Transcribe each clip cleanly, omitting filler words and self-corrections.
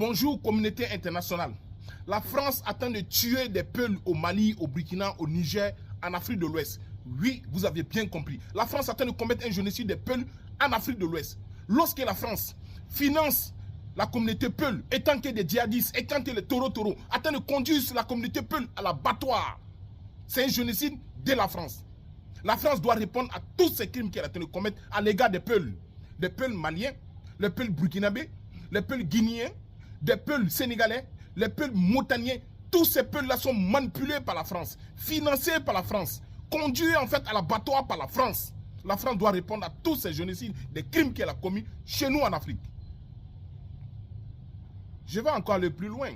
Bonjour communauté internationale. La France attend de tuer des Peuls au Mali, au Burkina, au Niger, en Afrique de l'Ouest. Oui, vous avez bien compris. La France attend de commettre un génocide des Peuls en Afrique de l'Ouest. Lorsque la France finance la communauté Peul, étant que des djihadistes, étant que les taureaux, attend de conduire la communauté Peul à l'abattoir, c'est un génocide de la France. La France doit répondre à tous ces crimes qu'elle attend de commettre à l'égard des Peuls maliens, les Peuls burkinabés, les Peuls guinéens, des Peuls sénégalais, les Peuls montagniens. Tous ces Peuls-là sont manipulés par la France, financés par la France, conduits en fait à l'abattoir par la France. La France doit répondre à tous ces génocides, des crimes qu'elle a commis chez nous en Afrique. Je vais encore aller plus loin.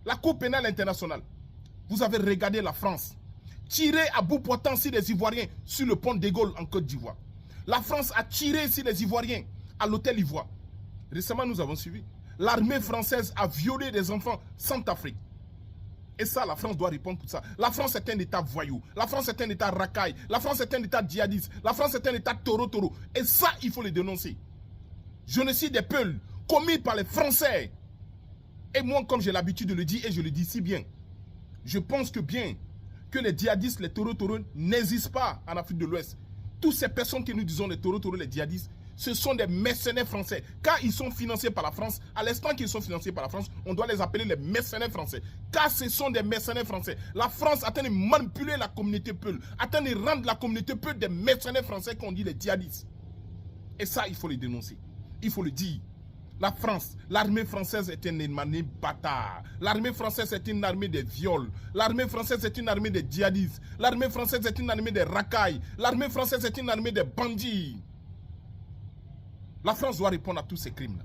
La Cour pénale internationale, vous avez regardé la France tirer à bout portant sur les Ivoiriens sur le pont de Gaulle en Côte d'Ivoire. La France a tiré sur les Ivoiriens à l'hôtel Ivoire. Récemment, nous avons suivi. L'armée française a violé des enfants Centrafrique. Et ça, la France doit répondre pour ça. La France est un État voyou. La France est un État racaille. La France est un État djihadiste. La France est un État taureau. Et ça, il faut le dénoncer. Génocide des Peuls commis par les Français. Et moi, comme j'ai l'habitude de le dire, et je le dis si bien, je pense que bien que les djihadistes, les taureaux n'existent pas en Afrique de l'Ouest. Toutes ces personnes que nous disons, les taureaux, les djihadistes, ce sont des mercenaires français. Car ils sont financés par la France, à l'instant qu'ils sont financés par la France, on doit les appeler les mercenaires français. Car ce sont des mercenaires français. La France attend de manipuler la communauté Peul, attend de rendre la communauté Peul des mercenaires français qu'on dit les djihadistes. Et ça, il faut le dénoncer. Il faut le dire. La France, l'armée française est une armée bâtard. L'armée française est une armée des viols. L'armée française est une armée des djihadistes. L'armée française est une armée des racailles. L'armée française est une armée des bandits. La France doit répondre à tous ces crimes-là.